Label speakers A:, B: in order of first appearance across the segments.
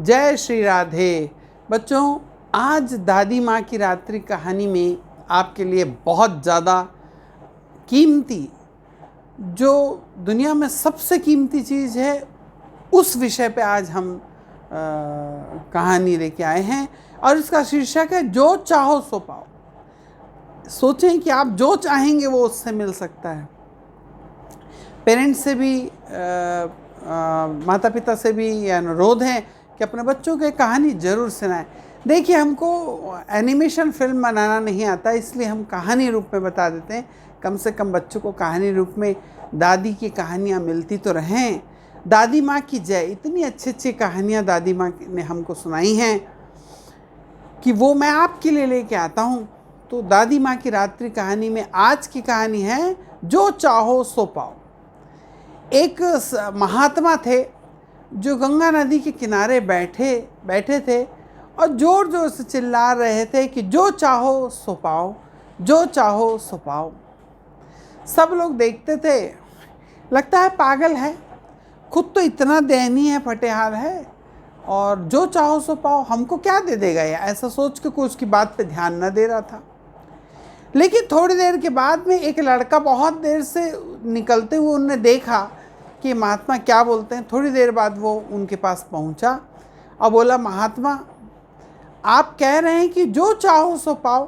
A: जय श्री राधे। बच्चों, आज दादी माँ की रात्रि कहानी में आपके लिए बहुत ज़्यादा कीमती, जो दुनिया में सबसे कीमती चीज़ है, उस विषय पे आज हम कहानी लेके आए हैं और इसका शीर्षक है जो चाहो सो पाओ। सोचें कि आप जो चाहेंगे वो उससे मिल सकता है। पेरेंट्स से भी माता पिता से भी यह अनुरोध है कि अपने बच्चों को एक कहानी ज़रूर सुनाएं। देखिए, हमको एनिमेशन फिल्म बनाना नहीं आता, इसलिए हम कहानी रूप में बता देते हैं। कम से कम बच्चों को कहानी रूप में दादी की कहानियाँ मिलती तो रहें। दादी माँ की जय। इतनी अच्छी अच्छी कहानियाँ दादी माँ ने हमको सुनाई हैं कि वो मैं आपके लिए लेके आता हूँ। तो दादी माँ की रात्रि कहानी में आज की कहानी है जो चाहो सो पाओ। एक महात्मा थे जो गंगा नदी के किनारे बैठे थे और ज़ोर ज़ोर से चिल्ला रहे थे कि जो चाहो सो पाओ, जो चाहो सो पाओ। सब लोग देखते थे, लगता है पागल है, खुद तो इतना दयनीय है, फटेहाल है, और जो चाहो सो पाओ, हमको क्या दे देगा ये, ऐसा सोच के कोई उसकी बात पे ध्यान न दे रहा था। लेकिन थोड़ी देर के बाद में एक लड़का बहुत देर से निकलते हुए उन्होंने देखा कि महात्मा क्या बोलते हैं। थोड़ी देर बाद वो उनके पास पहुंचा और बोला, महात्मा आप कह रहे हैं कि जो चाहो सो पाओ।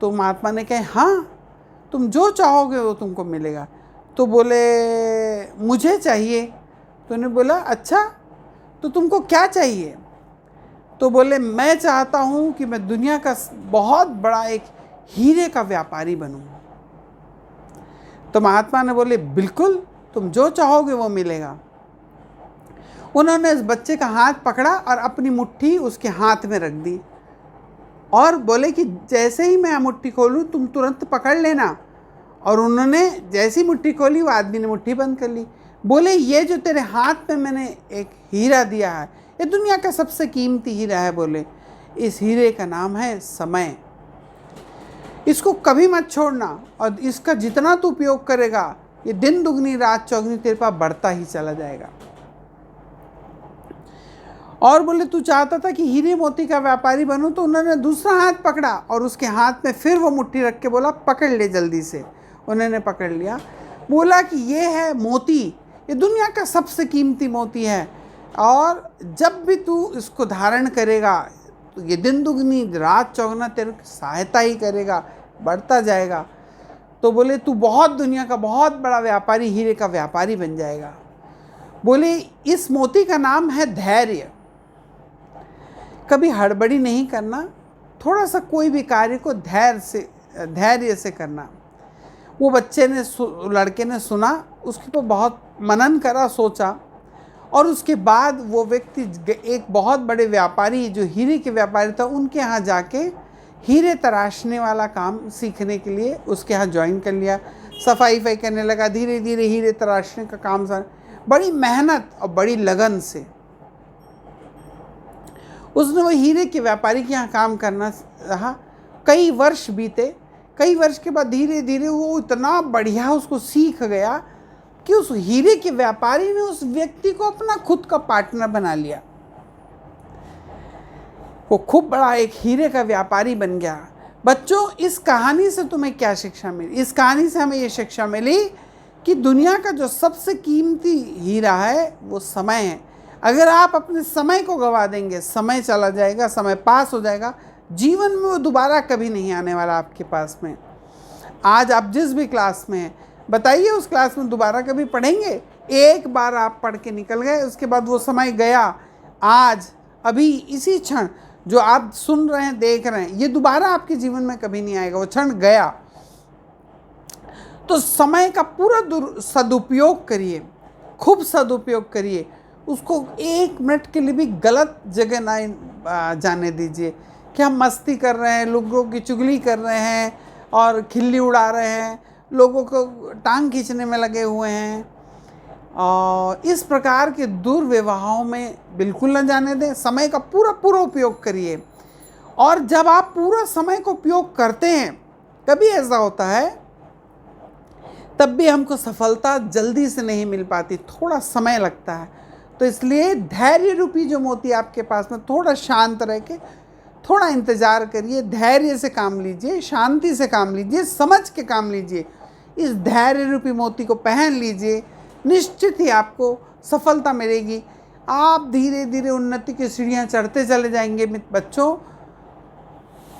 A: तो महात्मा ने कहा, हाँ, तुम जो चाहोगे वो तुमको मिलेगा। तो बोले, मुझे चाहिए। तो उन्होंने बोला, अच्छा, तो तुमको क्या चाहिए? तो बोले, मैं चाहता हूँ कि मैं दुनिया का बहुत बड़ा एक हीरे का व्यापारी बनूं। तो महात्मा ने बोले, बिल्कुल, तुम जो चाहोगे वो मिलेगा। उन्होंने इस बच्चे का हाथ पकड़ा और अपनी मुट्ठी उसके हाथ में रख दी और बोले कि जैसे ही मैं मुट्ठी खोलूं तुम तुरंत पकड़ लेना। और उन्होंने जैसी मुट्ठी खोली वो आदमी ने मुट्ठी बंद कर ली। बोले, ये जो तेरे हाथ में मैंने एक हीरा दिया है, ये दुनिया का सबसे कीमती हीरा है। बोले, इस हीरे का नाम है समय। इसको कभी मत छोड़ना और इसका जितना तू उपयोग करेगा, ये दिन दुगनी रात चौगनी तेरे पास बढ़ता ही चला जाएगा। और बोले, तू चाहता था कि हीरे मोती का व्यापारी बनूं। तो उन्होंने दूसरा हाथ पकड़ा और उसके हाथ में फिर वो मुट्ठी रख के बोला, पकड़ ले जल्दी से। उन्होंने पकड़ लिया। बोला कि ये है मोती, ये दुनिया का सबसे कीमती मोती है, और जब भी तू इसको धारण करेगा तो ये दिन दुगनी रात चौगना तेरे सहायता ही करेगा, बढ़ता जाएगा। तो बोले, तू बहुत दुनिया का बहुत बड़ा व्यापारी, हीरे का व्यापारी बन जाएगा। बोले, इस मोती का नाम है धैर्य। कभी हड़बड़ी नहीं करना, थोड़ा सा कोई भी कार्य को धैर्य से करना। वो बच्चे ने, लड़के ने सुना, उसके ऊपर बहुत मनन करा, सोचा, और उसके बाद वो व्यक्ति एक बहुत बड़े व्यापारी, जो हीरे के व्यापारी था, उनके यहाँ जाके हीरे तराशने वाला काम सीखने के लिए उसके यहाँ ज्वाइन कर लिया। सफाई करने लगा। धीरे धीरे हीरे तराशने का काम बड़ी मेहनत और बड़ी लगन से उसने वो हीरे के व्यापारी के यहाँ काम करना रहा। कई वर्ष बीते। कई वर्ष के बाद धीरे धीरे वो इतना बढ़िया उसको सीख गया कि उस हीरे के व्यापारी ने उस व्यक्ति को अपना खुद का पार्टनर बना लिया। वो खूब बड़ा एक हीरे का व्यापारी बन गया। बच्चों, इस कहानी से तुम्हें क्या शिक्षा मिली? इस कहानी से हमें ये शिक्षा मिली कि दुनिया का जो सबसे कीमती हीरा है वो समय है। अगर आप अपने समय को गंवा देंगे, समय चला जाएगा, समय पास हो जाएगा, जीवन में वो दोबारा कभी नहीं आने वाला आपके पास में। आज आप जिस भी क्लास में हैं, बताइए उस क्लास में दोबारा कभी पढ़ेंगे? एक बार आप पढ़ के निकल गए, उसके बाद वो समय गया। आज अभी इसी क्षण जो आप सुन रहे हैं, देख रहे हैं, ये दोबारा आपके जीवन में कभी नहीं आएगा, वो क्षण गया। तो समय का पूरा सदुपयोग करिए, खूब सदुपयोग करिए। उसको एक मिनट के लिए भी गलत जगह ना जाने दीजिए कि हम मस्ती कर रहे हैं, लोगों की चुगली कर रहे हैं और खिल्ली उड़ा रहे हैं, लोगों को टांग खींचने में लगे हुए हैं, और इस प्रकार के दुर्व्यवहारों में बिल्कुल न जाने दें। समय का पूरा उपयोग करिए। और जब आप पूरा समय को उपयोग करते हैं, कभी ऐसा होता है तब भी हमको सफलता जल्दी से नहीं मिल पाती, थोड़ा समय लगता है। तो इसलिए धैर्य रूपी जो मोती आपके पास में, थोड़ा शांत रह के थोड़ा इंतज़ार करिए, धैर्य से काम लीजिए, शांति से काम लीजिए, समझ के काम लीजिए। इस धैर्य रूपी मोती को पहन लीजिए, निश्चित ही आपको सफलता मिलेगी। आप धीरे धीरे उन्नति की सीढ़ियाँ चढ़ते चले जाएंगे बच्चों,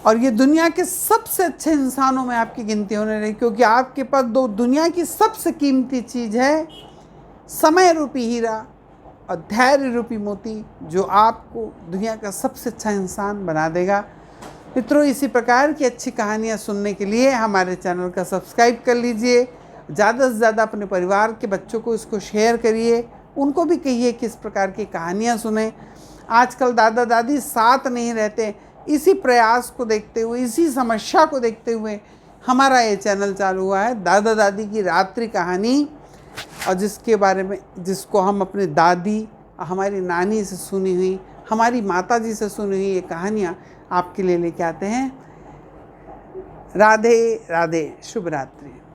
A: और ये दुनिया के सबसे अच्छे इंसानों में आपकी गिनती होने लगी, क्योंकि आपके पास दो दुनिया की सबसे कीमती चीज़ है, समय रूपी हीरा और धैर्य रूपी मोती, जो आपको दुनिया का सबसे अच्छा इंसान बना देगा। मित्रों, इसी प्रकार की अच्छी कहानियाँ सुनने के लिए हमारे चैनल का सब्सक्राइब कर लीजिए। ज़्यादा से ज़्यादा अपने परिवार के बच्चों को इसको शेयर करिए, उनको भी कहिए कि इस प्रकार की कहानियाँ सुने। आजकल दादा दादी साथ नहीं रहते, इसी प्रयास को देखते हुए, इसी समस्या को देखते हुए हमारा ये चैनल चालू हुआ है, दादा दादी की रात्रि कहानी, और जिसके बारे में, जिसको हम अपने दादी, हमारी नानी से सुनी हुई, हमारी माता जी से सुनी हुई ये कहानियाँ आपके लिए लेके आते हैं। राधे राधे, शुभ रात्रि।